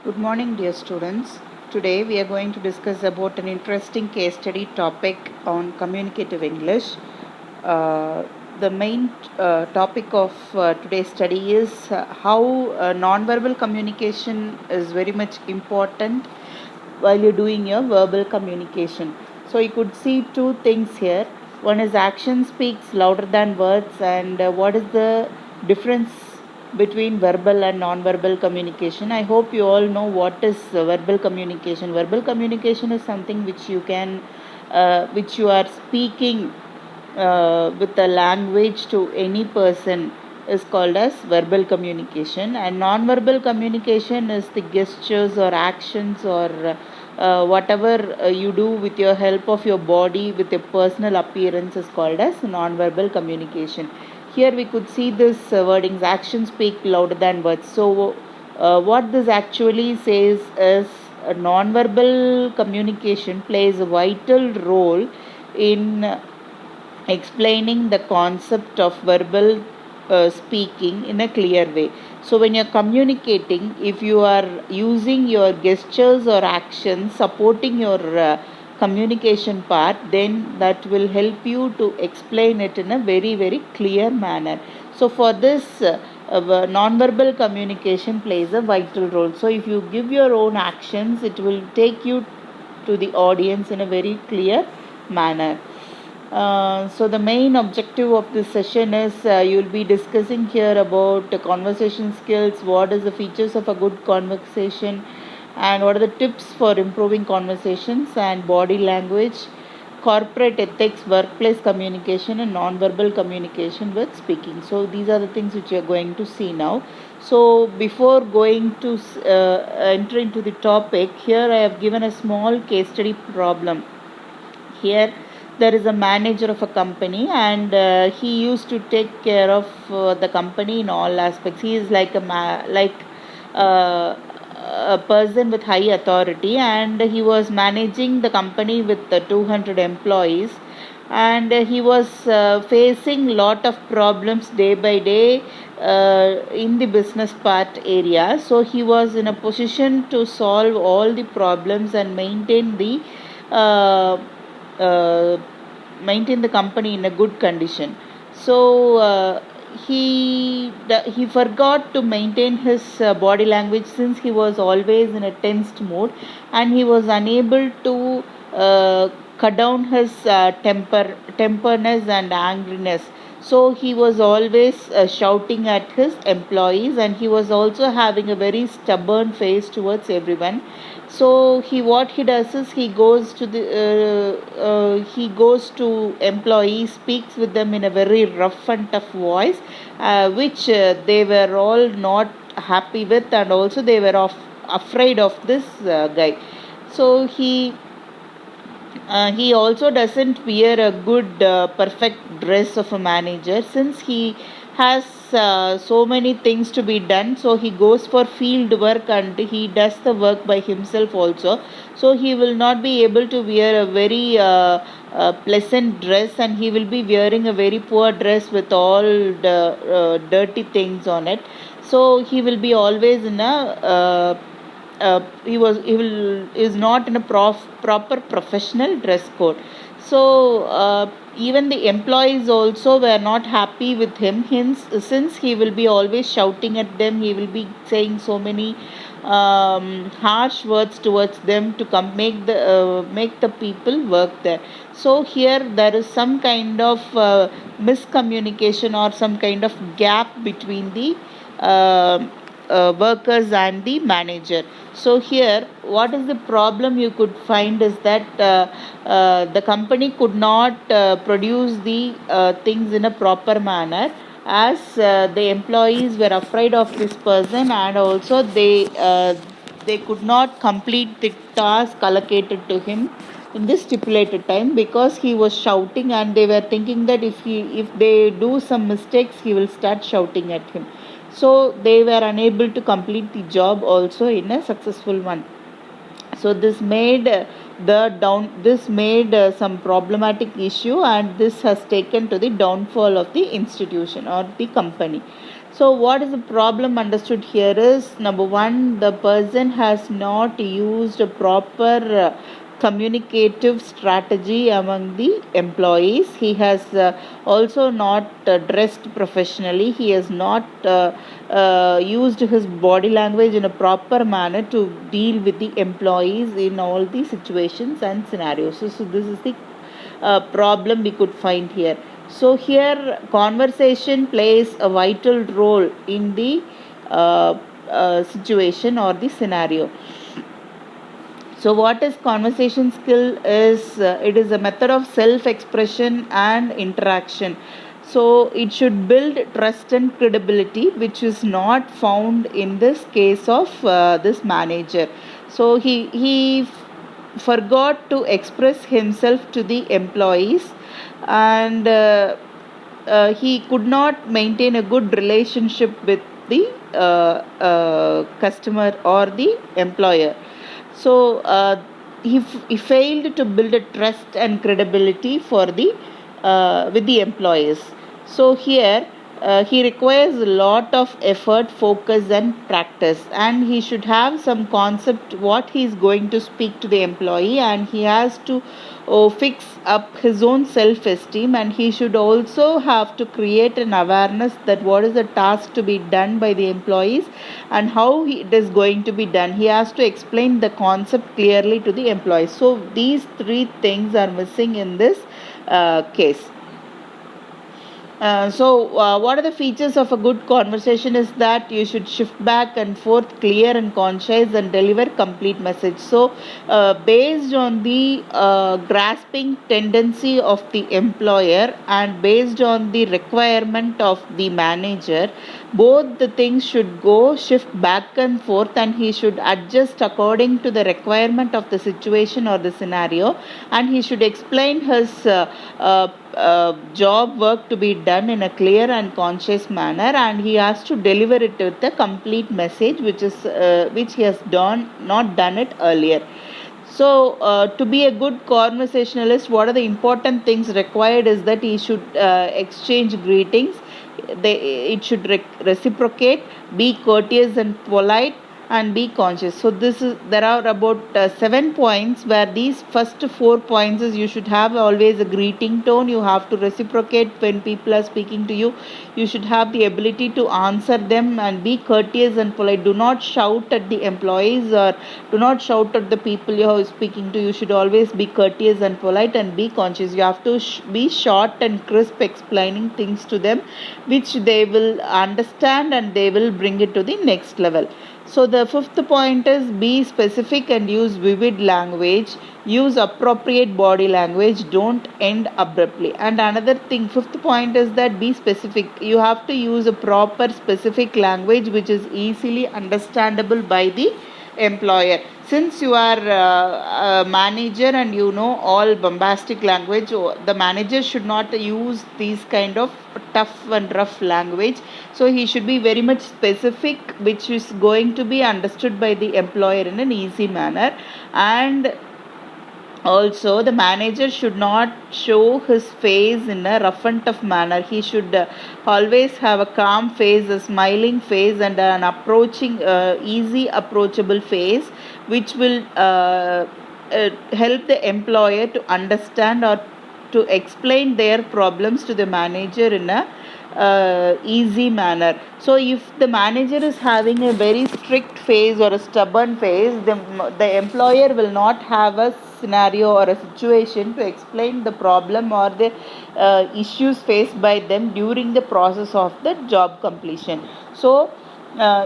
Good morning, dear students. Today we are going to discuss about an interesting case study topic on communicative English. Uh, the main topic of today's study is how nonverbal communication is very much important while you're doing your verbal communication. So you could see two things here. One is action speaks louder than words, and what is the difference between verbal and non-verbal communication? I hope you all know what is verbal communication. Verbal communication is something which which you are speaking with a language to any person is called as verbal communication, and non-verbal communication is the gestures or actions or whatever you do with your help of your body with your personal appearance is called as non-verbal communication. Here we could see this wordings, actions speak louder than words. So what this actually says is non-verbal communication plays a vital role in explaining the concept of verbal speaking in a clear way. So when you're communicating, if you are using your gestures or actions supporting your communication part, then that will help you to explain it in a very, very clear manner. So for this, non-verbal communication plays a vital role. So if you give your own actions, it will take you to the audience in a very clear manner. So the main objective of this session is you'll be discussing here about conversation skills, what is the features of a good conversation, and what are the tips for improving conversations, and body language, corporate ethics, workplace communication, and non-verbal communication with speaking. So these are the things which you are going to see now. So before going to enter into the topic, here I have given a small case study problem. Here there is a manager of a company, and he used to take care of the company in all aspects. He is like uh, a person with high authority, and he was managing the company with 200 employees, and he was facing lot of problems day by day in the business part area. So he was in a position to solve all the problems and uh, uh, maintain the company in a good condition. So he forgot to maintain his body language, since he was always in a tensed mood, and he was unable to cut down his temperness and angriness. So he was always shouting at his employees, and he was also having a very stubborn face towards everyone. So what he does is he goes to employees, speaks with them in a very rough and tough voice, which they were all not happy with, and also they were afraid of this guy. So he also doesn't wear a good perfect dress of a manager, since he has so many things to be done. So he goes for field work, and he does the work by himself also. So he will not be able to wear a very pleasant dress, and he will be wearing a very poor dress with all the dirty things on it. So he will be always in a he will is not in a proper professional dress code. So even the employees also were not happy with him, hence since he will be always shouting at them, he will be saying so many harsh words towards them to make the people work there. So here there is some kind of miscommunication or some kind of gap between the workers and the manager. So here what is the problem you could find is that the company could not produce the things in a proper manner, as the employees were afraid of this person, and also they could not complete the task allocated to him in this stipulated time, because he was shouting, and they were thinking that if they do some mistakes, he will start shouting at him. So they were unable to complete the job also in a successful one. So this made some problematic issue, and this has taken to the downfall of the institution or the company. So what is the problem understood here is, number one, the person has not used a proper communicative strategy among the employees. He has also not dressed professionally. He has not used his body language in a proper manner to deal with the employees in all the situations and scenarios. So this is the problem we could find here. So here conversation plays a vital role in the situation or the scenario. So what is conversation skill is, it is a method of self-expression and interaction. So it should build trust and credibility, which is not found in this case of this manager. So he forgot to express himself to the employees, and he could not maintain a good relationship with the customer or the employer. So he failed to build a trust and credibility for the with the employees. So here he requires a lot of effort, focus and practice, and he should have some concept what he is going to speak to the employee, and he has to fix up his own self-esteem, and he should also have to create an awareness that what is the task to be done by the employees and how it is going to be done. He has to explain the concept clearly to the employees. So these three things are missing in this case. What are the features of a good conversation is that you should shift back and forth, clear and concise, and deliver complete message. So based on the grasping tendency of the employer and based on the requirement of the manager, both the things should go shift back and forth, and he should adjust according to the requirement of the situation or the scenario, and he should explain his job work to be done in a clear and conscious manner, and he has to deliver it with a complete message, which he has not done it earlier. So to be a good conversationalist, what are the important things required is that he should exchange greetings, it should reciprocate, be courteous and polite, and be conscious. So there are about 7 points, where these first 4 points is you should have always a greeting tone, you have to reciprocate when people are speaking to you, you should have the ability to answer them and be courteous and polite. Do not shout at the employees or do not shout at the people you are speaking to. You should always be courteous and polite and be conscious. You have to be short and crisp explaining things to them, which they will understand and they will bring it to the next level. So the fifth point is be specific and use vivid language. Use appropriate body language. Don't end abruptly. And another thing, fifth point is that be specific. You have to use a proper specific language which is easily understandable by the employer. Since you are a manager and you know all bombastic language, the manager should not use these kind of tough and rough language. So he should be very much specific, which is going to be understood by the employer in an easy manner. And also the manager should not show his face in a rough and tough manner. He should always have a calm face, a smiling face, and an easy approachable face, which will help the employer to understand or to explain their problems to the manager in a easy manner. So if the manager is having a very strict face or a stubborn face, the employer will not have a scenario or a situation to explain the problem or the issues faced by them during the process of the job completion. So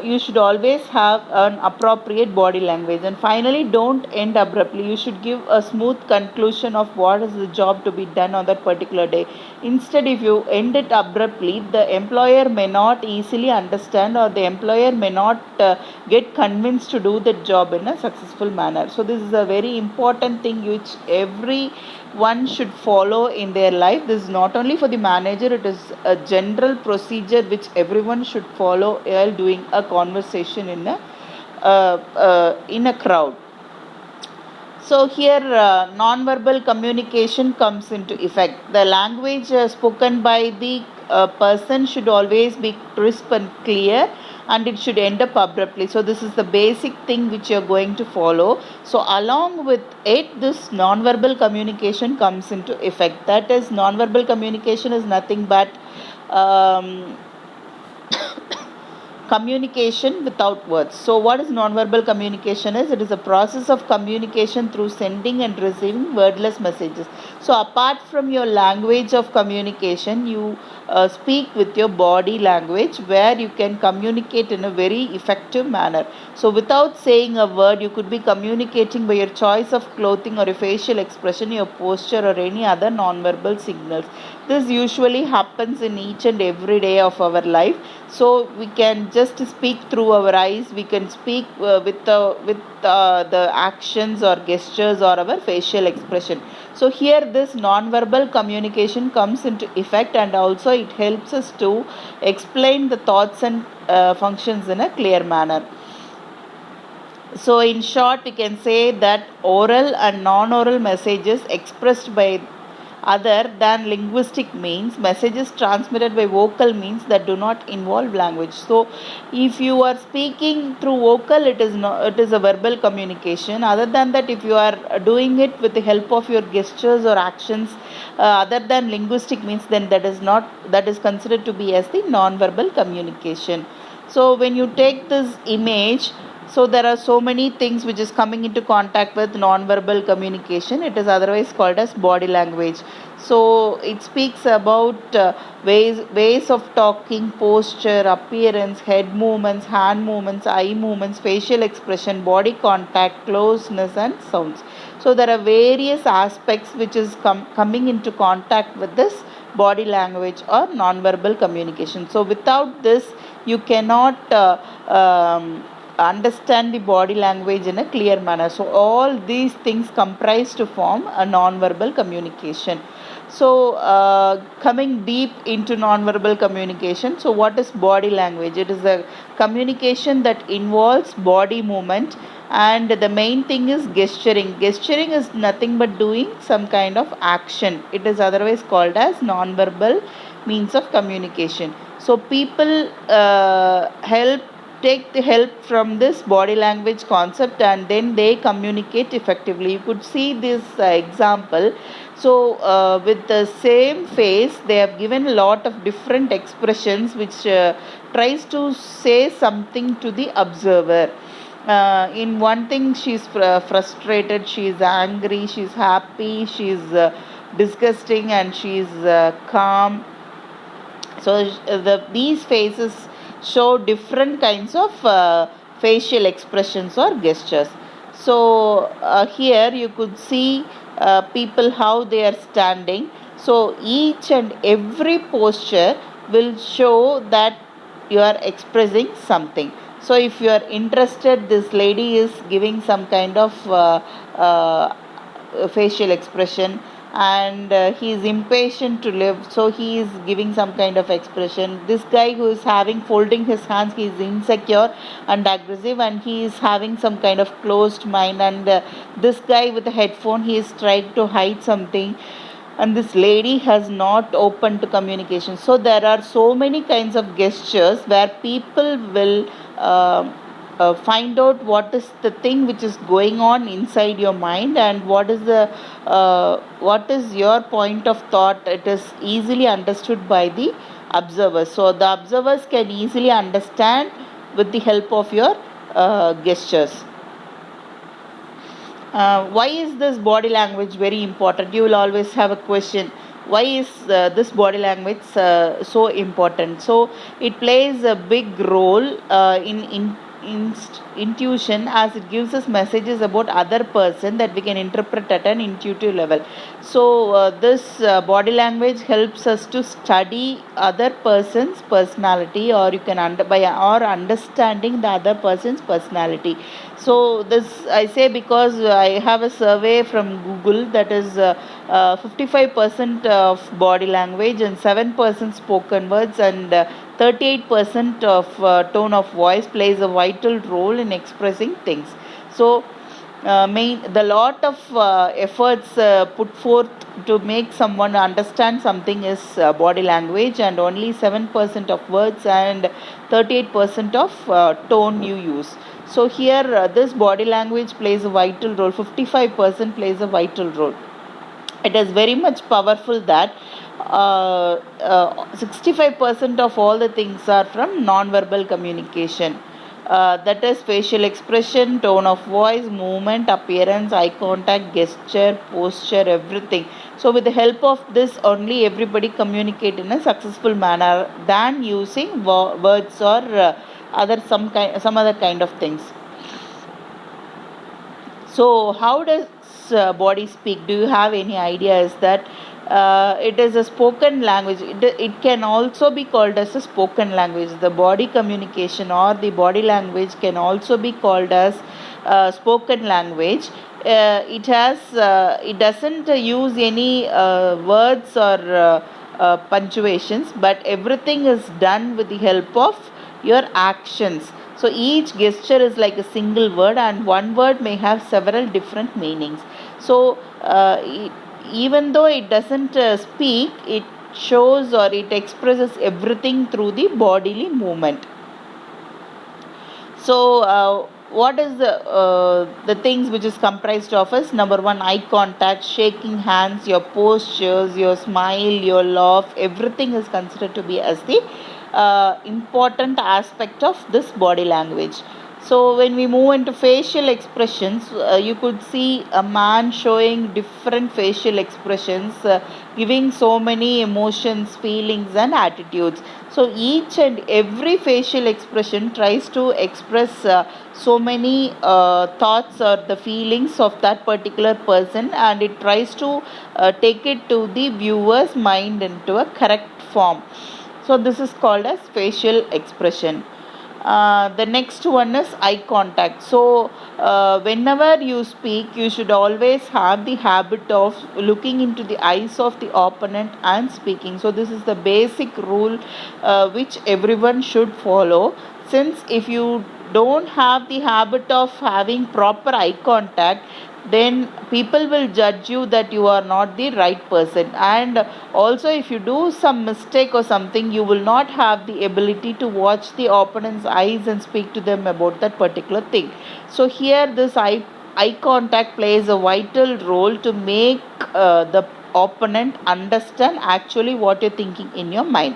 you should always have an appropriate body language. And finally, don't end abruptly. You should give a smooth conclusion of what is the job to be done on that particular day. Instead, if you end it abruptly, the employer may not easily understand, or the employer may not get convinced to do the job in a successful manner. So this is a very important thing which everyone should follow in their life. This is not only for the manager, it is a general procedure which everyone should follow while doing a conversation in a crowd. So here non-verbal communication comes into effect. The language spoken by the person should always be crisp and clear, and it should end up abruptly. So this is the basic thing which you are going to follow. So along with it, this non-verbal communication comes into effect. That is, non-verbal communication is nothing but um, communication without words. So what is nonverbal communication is? It is a process of communication through sending and receiving wordless messages. So apart from your language of communication, you speak with your body language, where you can communicate in a very effective manner. So without saying a word, you could be communicating by your choice of clothing or your facial expression, your posture, or any other nonverbal signals. This usually happens in each and every day of our life. So we can just speak through our eyes, we can speak with the actions or gestures or our facial expression. So here this non-verbal communication comes into effect, and also it helps us to explain the thoughts and functions in a clear manner. So in short, we can say that oral and non-oral messages expressed by other than linguistic means, messages transmitted by vocal means that do not involve language. So if you are speaking through vocal, it is a verbal communication. Other than that, if you are doing it with the help of your gestures or actions other than linguistic means, then that is considered to be as the non-verbal communication. So when you take this image, so there are so many things which is coming into contact with non-verbal communication. It is otherwise called as body language. So it speaks about ways of talking, posture, appearance, head movements, hand movements, eye movements, facial expression, body contact, closeness, and sounds. So there are various aspects which is coming into contact with this body language or non-verbal communication. So without this, you cannot understand the body language in a clear manner. So all these things comprise to form a non-verbal communication. So coming deep into non-verbal communication, so what is body language? It is a communication that involves body movement, and the main thing is gesturing. Gesturing is nothing but doing some kind of action. It is otherwise called as non-verbal means of communication. So people take the help from this body language concept, and then they communicate effectively. You could see this example. So with the same face, they have given a lot of different expressions which tries to say something to the observer. In one thing, she's frustrated, she's angry, she's happy, she's disgusting, and she's calm. So these faces show different kinds of facial expressions or gestures. So here you could see people how they are standing. So each and every posture will show that you are expressing something. So if you are interested, this lady is giving some kind of facial expression, and he is impatient to live, so he is giving some kind of expression. This guy who is having folding his hands, he is insecure and aggressive, and he is having some kind of closed mind. And this guy with the headphone, he is trying to hide something, and this lady has not opened to communication. So there are so many kinds of gestures where people will find out what is the thing which is going on inside your mind, and what is your point of thought. It is easily understood by the observers. So the observers can easily understand with the help of your gestures. Why is this body language very important? You will always have a question. Why is this body language so important? So it plays a big role in intuition, as it gives us messages about other person that we can interpret at an intuitive level. So this body language helps us to study other person's personality, or you can understanding the other person's personality. So this I say because I have a survey from Google that is 55% of body language and 7% spoken words, and 38% of tone of voice plays a vital role in expressing things. So the lot of efforts put forth to make someone understand something is body language, and only 7% of words and 38% of tone you use. So here this body language plays a vital role. 55% plays a vital role. It is very much powerful that 65% of all the things are from non-verbal communication. That is facial expression, tone of voice, movement, appearance, eye contact, gesture, posture, everything. So with the help of this only, everybody communicate in a successful manner than using words or some other kind of things. So how does body speak? Do you have any idea? Is that it is a spoken language. It can also be called as a spoken language. The body communication or the body language can also be called as spoken language. It doesn't use any words or punctuations, but everything is done with the help of your actions. So each gesture is like a single word, and one word may have several different meanings. So even though it doesn't speak, it shows or it expresses everything through the bodily movement. So what is the things which is comprised of is: number one, eye contact, shaking hands, your postures, your smile, your laugh, everything is considered to be as the important aspect of this body language. So when we move into facial expressions, you could see a man showing different facial expressions, giving so many emotions, feelings, and attitudes. So each and every facial expression tries to express so many thoughts or the feelings of that particular person, and it tries to take it to the viewer's mind into a correct form. So this is called as facial expression. The next one is eye contact. So whenever you speak, you should always have the habit of looking into the eyes of the opponent and speaking. So this is the basic rule which everyone should follow. Since if you don't have the habit of having proper eye contact, then people will judge you that you are not the right person. And also, if you do some mistake or something, you will not have the ability to watch the opponent's eyes and speak to them about that particular thing. So here this eye contact plays a vital role to make the opponent understand actually what you're thinking in your mind.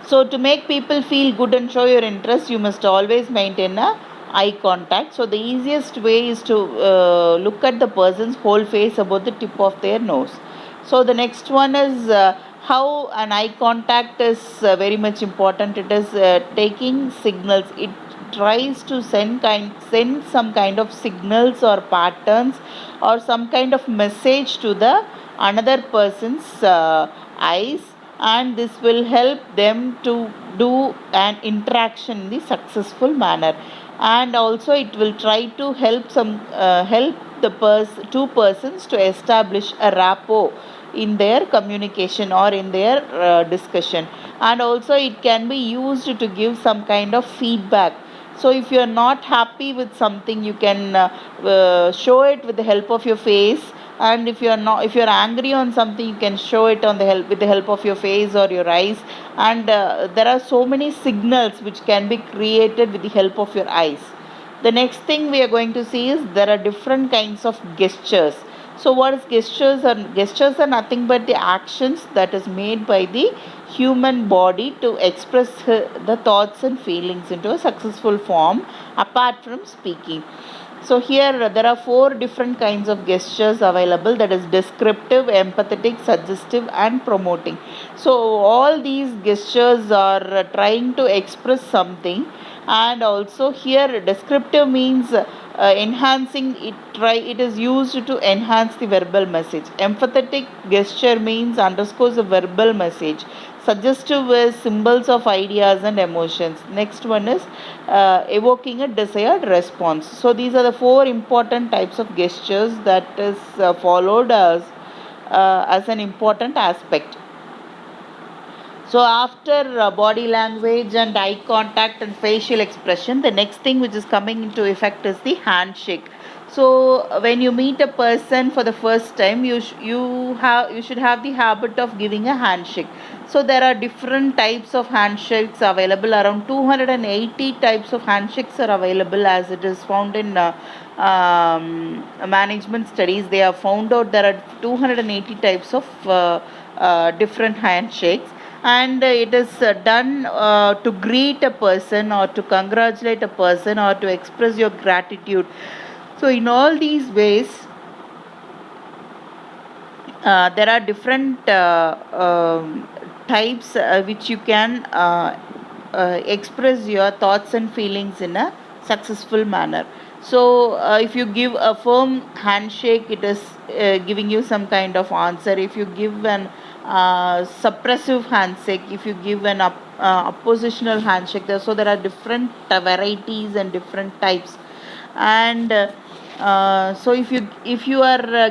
So to make people feel good and show your interest, you must always maintain a eye contact. So the easiest way is to look at the person's whole face about the tip of their nose. So the next one is how an eye contact is very much important. It is taking signals. It tries to send some kind of signals or patterns or some kind of message to the another person's eyes, and this will help them to do an interaction in the successful manner. And also it will try to help the two persons to establish a rapport in their communication or in their discussion. And also it can be used to give some kind of feedback. So if you are not happy with something, you can show it with the help of your face. And if you're angry on something, you can show it with the help of your face or your eyes. And there are so many signals which can be created with the help of your eyes. The next thing we are going to see is there are different kinds of gestures. So what is gestures? Gestures are nothing but the actions that is made by the human body to express the thoughts and feelings into a successful form apart from speaking. So here there are 4 different kinds of gestures available, that is descriptive, empathetic, suggestive, and promoting. So all these gestures are trying to express something. And also here descriptive means enhancing it is used to enhance the verbal message. Empathetic gesture means underscores a verbal message. Suggestive is symbols of ideas and emotions. Next one is evoking a desired response. So these are the 4 important types of gestures that is followed as an important aspect. So after body language and eye contact and facial expression, the next thing which is coming into effect is the handshake. So when you meet a person for the first time, you should have the habit of giving a handshake. So there are different types of handshakes available. Around 280 types of handshakes are available, as it is found in management studies. They have found out there are 280 types of different handshakes, and it is done to greet a person or to congratulate a person or to express your gratitude. So in all these ways, there are different types which you can express your thoughts and feelings in a successful manner. So if you give a firm handshake, it is giving you some kind of answer. If you give an suppressive handshake, if you give an oppositional handshake, so there are different varieties and different types. And so if you are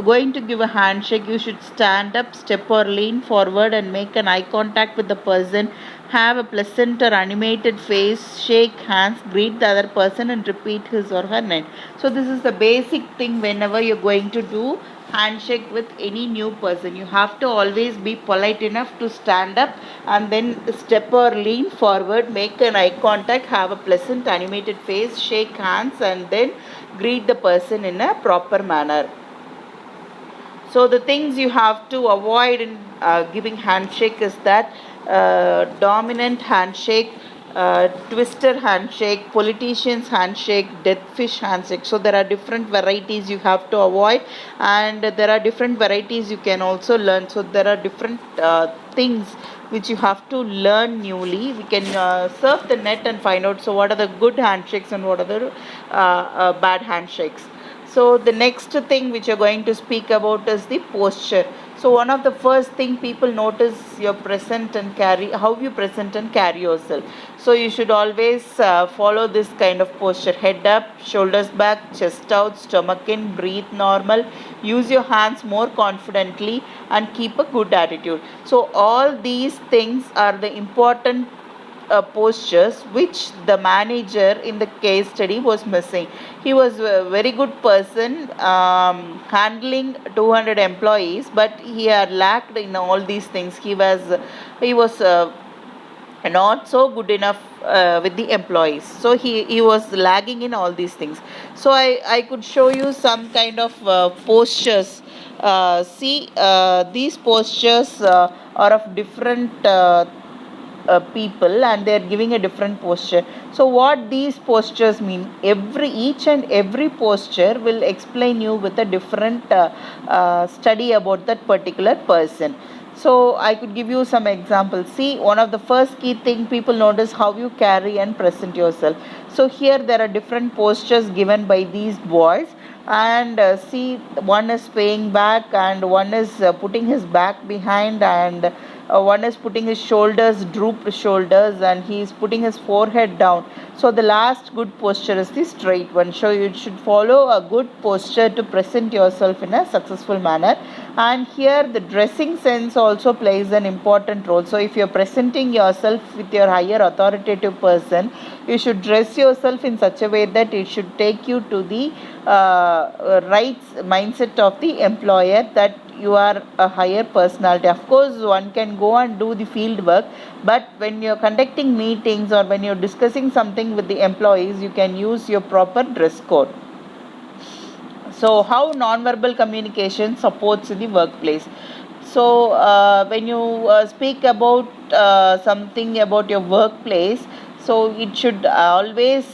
going to give a handshake, you should stand up, step or lean forward and make an eye contact with the person, have a pleasant or animated face, shake hands, greet the other person and repeat his or her name. So this is the basic thing whenever you're going to do handshake with any new person. You have to always be polite enough to stand up and then step or lean forward, make an eye contact, have a pleasant animated face, shake hands and then greet the person in a proper manner. So the things you have to avoid in giving handshake is that dominant handshake, twister handshake, politician's handshake, deathfish handshake. So there are different varieties you have to avoid, and there are different varieties you can also learn. So there are different things which you have to learn newly. We can surf the net and find out, so what are the good handshakes and what are the bad handshakes. So the next thing which you're going to speak about is the posture. So one of the first thing people notice your present and carry, how you present and carry yourself. So you should always follow this kind of posture: head up, shoulders back, chest out, stomach in, breathe normal, use your hands more confidently and keep a good attitude. So all these things are the important postures which the manager in the case study was missing. He was a very good person, handling 200 employees, but he had lacked in all these things. He was not so good enough with the employees, so he was lagging in all these things. So I could show you some kind of postures. See, these postures are of different people, and they are giving a different posture. So what these postures mean, each and every posture will explain you with a different study about that particular person. So I could give you some examples. See, one of the first key thing people notice, how you carry and present yourself. So here there are different postures given by these boys, and see, one is swaying back and one is putting his back behind, and one is putting his drooped shoulders, and he is putting his forehead down. So the last good posture is the straight one. So you should follow a good posture to present yourself in a successful manner. And here the dressing sense also plays an important role. So if you're presenting yourself with your higher authoritative person, you should dress yourself in such a way that it should take you to the right mindset of the employer, that you are a higher personality. Of course, one can go and do the field work, but when you're conducting meetings or when you're discussing something with the employees, you can use your proper dress code. So how nonverbal communication supports in the workplace. So when you speak about something about your workplace, so it should always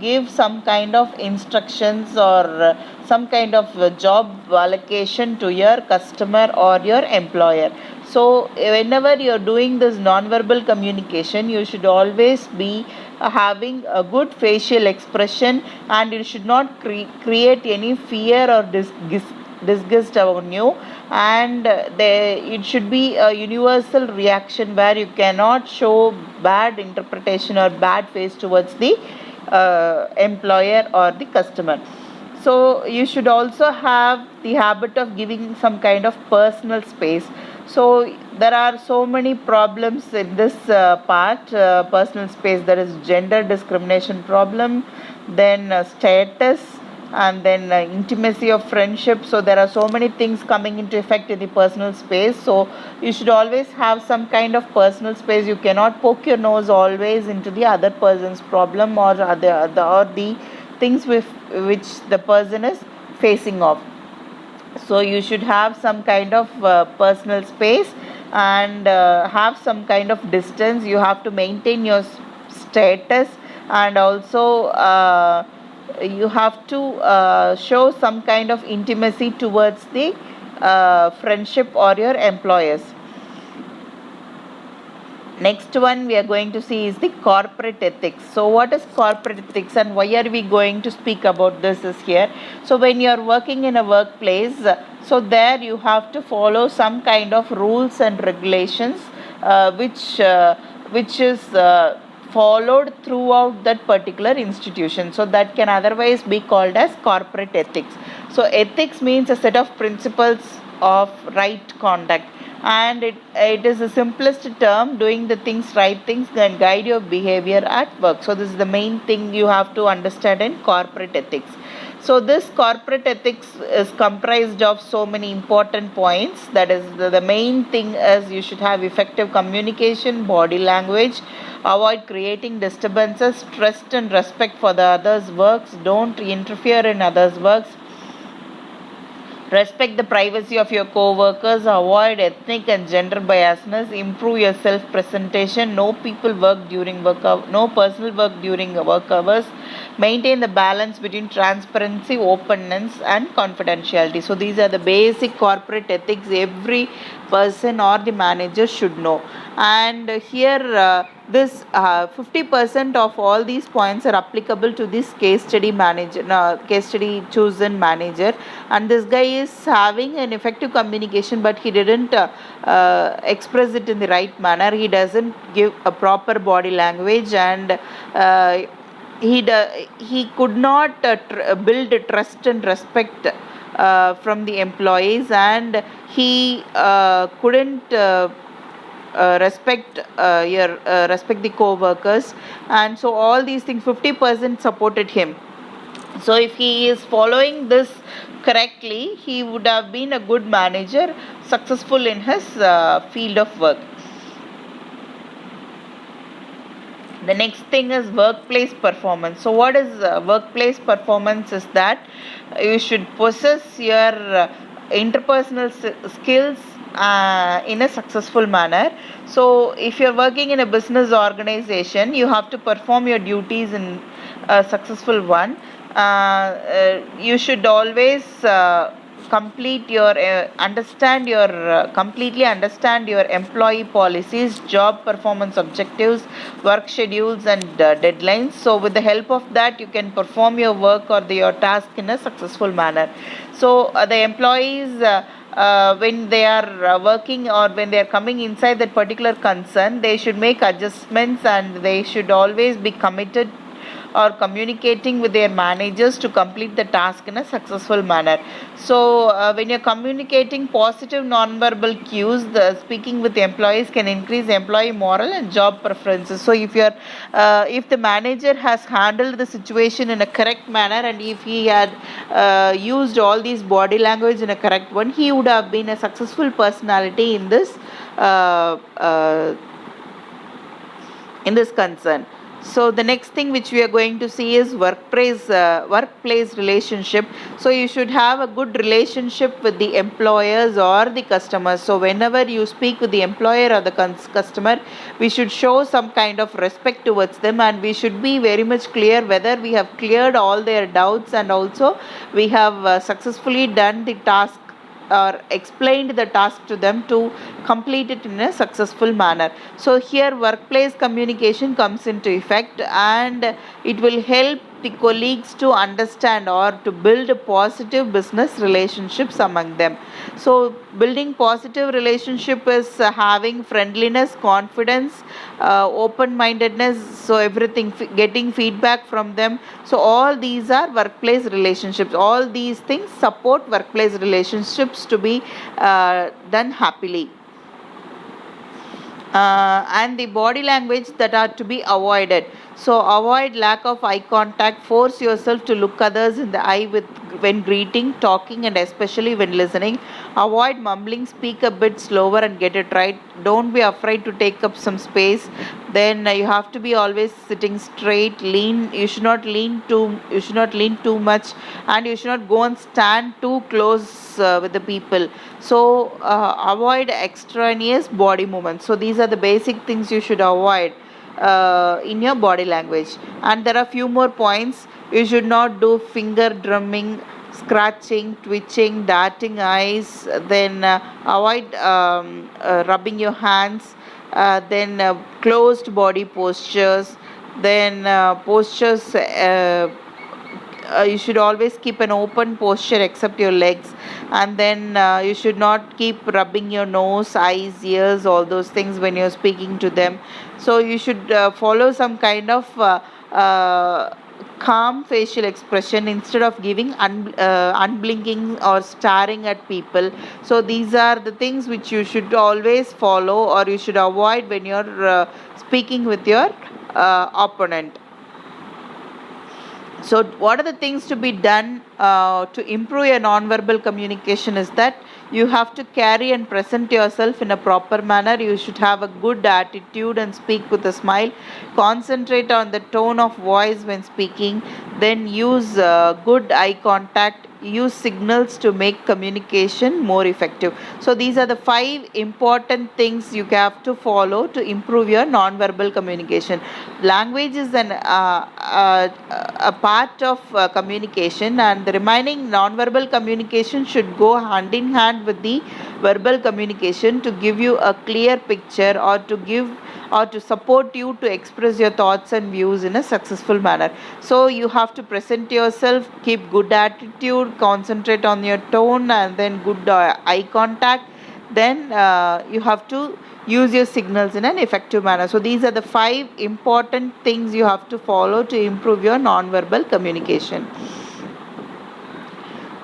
give some kind of instructions or some kind of job allocation to your customer or your employer. So whenever you're doing this nonverbal communication, you should always be having a good facial expression, and you should not create any fear or disgust on you, and it should be a universal reaction where you cannot show bad interpretation or bad face towards the employer or the customer. So you should also have the habit of giving some kind of personal space. So there are so many problems in this part, personal space. There is gender discrimination problem, then status, and then intimacy of friendship. So there are so many things coming into effect in the personal space. So you should always have some kind of personal space. You cannot poke your nose always into the other person's problem or the things with which the person is facing off. So you should have some kind of personal space, and have some kind of distance. You have to maintain your status, and also you have to show some kind of intimacy towards the friendship or your employers. Next one we are going to see is the corporate ethics. So what is corporate ethics and why are we going to speak about this is here. So when you are working in a workplace, so there you have to follow some kind of rules and regulations which is followed throughout that particular institution. So that can otherwise be called as corporate ethics. So ethics means a set of principles of right conduct, and it is the simplest term, doing the right things and guide your behavior at work. So this is the main thing you have to understand in corporate ethics. So this corporate ethics is comprised of so many important points. That is the main thing is you should have effective communication, body language, avoid creating disturbances, trust and respect for the others' works, don't interfere in others' works, respect the privacy of your co-workers, avoid ethnic and gender biasness, improve your self-presentation, no personal work during work hours, maintain the balance between transparency, openness and confidentiality. So these are the basic corporate ethics every person or the manager should know. And here this 50% of all these points are applicable to this case study chosen manager, and this guy is having an effective communication, but he didn't express it in the right manner. He doesn't give a proper body language, and he could not build trust and respect from the employees, and he couldn't respect the co-workers, and so all these things 50% supported him. So if he is following this correctly, he would have been a good manager, successful in his field of work. The next thing is workplace performance. So what is workplace performance is that you should possess your interpersonal skills in a successful manner. So if you're working in a business organization, you have to perform your duties in a successful one. You should always completely understand your employee policies, job performance objectives, work schedules and deadlines. So with the help of that, you can perform your work or your task in a successful manner. So the employees when they are working or when they are coming inside that particular concern, they should make adjustments, and they should always be committed or communicating with their managers to complete the task in a successful manner. So when you're communicating positive non-verbal cues, speaking with the employees can increase employee morale and job preferences. So if the manager has handled the situation in a correct manner, and if he had used all these body language in a correct one, he would have been a successful personality in this concern. So the next thing which we are going to see is workplace relationship. So you should have a good relationship with the employers or the customers. So whenever you speak with the employer or the customer, we should show some kind of respect towards them, and we should be very much clear whether we have cleared all their doubts, and also we have successfully done the task or explained the task to them to complete it in a successful manner. So here workplace communication comes into effect, and it will help the colleagues to understand or to build positive business relationships among them. So building positive relationship is having friendliness, confidence, open-mindedness, so everything, getting feedback from them. So all these are workplace relationships. All these things support workplace relationships to be done happily. and the body language that are to be avoided. So avoid lack of eye contact. Force yourself to look others in the eye when greeting, talking, and especially when listening. Avoid mumbling. Speak a bit slower and get it right. Don't be afraid to take up some space. Then you have to be always sitting straight. Lean. You should not lean too. You should not lean too much, and you should not go and stand too close with the people. So avoid extraneous body movements. So these are the basic things you should avoid in your body language. And there are few more points. You should not do finger drumming, scratching, twitching, darting eyes. Then avoid rubbing your hands. Then closed body postures. Then postures. You should always keep an open posture except your legs, and then you should not keep rubbing your nose, eyes, ears, all those things when you're speaking to them. So you should follow some kind of calm facial expression instead of giving unblinking or staring at people. So these are the things which you should always follow or you should avoid when you're speaking with your opponent. So what are the things to be done to improve your non-verbal communication is that you have to carry and present yourself in a proper manner. You should have a good attitude and speak with a smile. Concentrate on the tone of voice when speaking. Then use good eye contact. Use signals to make communication more effective. So these are the 5 important things you have to follow to improve your non-verbal communication. Language is a part of communication, and the remaining non-verbal communication should go hand in hand with the verbal communication to give you a clear picture or to support you to express your thoughts and views in a successful manner. So you have to present yourself, keep good attitude, concentrate on your tone, and then good eye contact. Then you have to use your signals in an effective manner. So these are the 5 important things you have to follow to improve your non-verbal communication.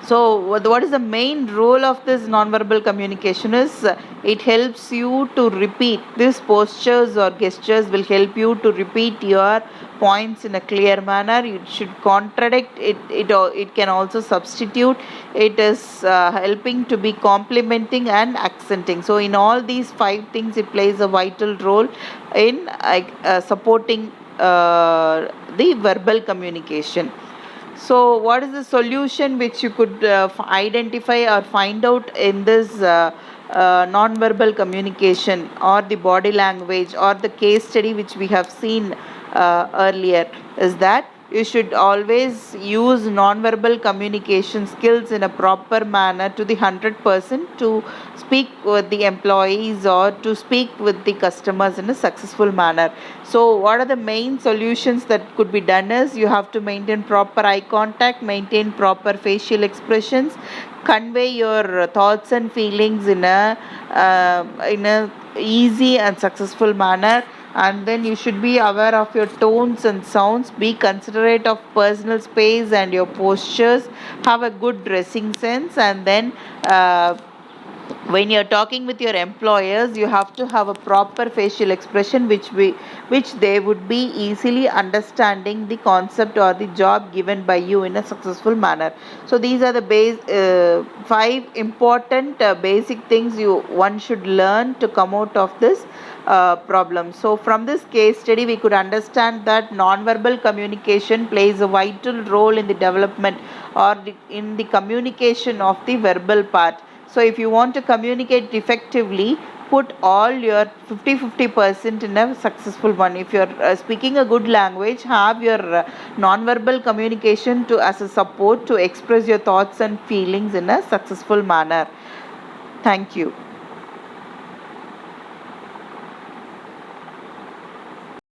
So what is the main role of this non-verbal communication is it helps you to repeat. These postures or gestures will help you to repeat your points in a clear manner. It should contradict it. It can also substitute. It is helping to be complimenting and accenting. So in all these 5 things, it plays a vital role in supporting the verbal communication. So what is the solution which you could identify or find out in this non-verbal communication or the body language or the case study which we have seen earlier is that you should always use non-verbal communication skills in a proper manner to the 100% to speak with the employees or to speak with the customers in a successful manner. So what are the main solutions that could be done is you have to maintain proper eye contact, maintain proper facial expressions, convey your thoughts and feelings in a easy and successful manner, and then you should be aware of your tones and sounds, be considerate of personal space and your postures, have a good dressing sense, and then when you're talking with your employers, you have to have a proper facial expression which they would be easily understanding the concept or the job given by you in a successful manner. So these are the 5 important basic things one should learn to come out of this problem. So from this case study, we could understand that non-verbal communication plays a vital role in the development or in the communication of the verbal part. So if you want to communicate effectively, put all your 50% in a successful one. If you're speaking a good language, have your non-verbal communication as a support to express your thoughts and feelings in a successful manner. Thank you.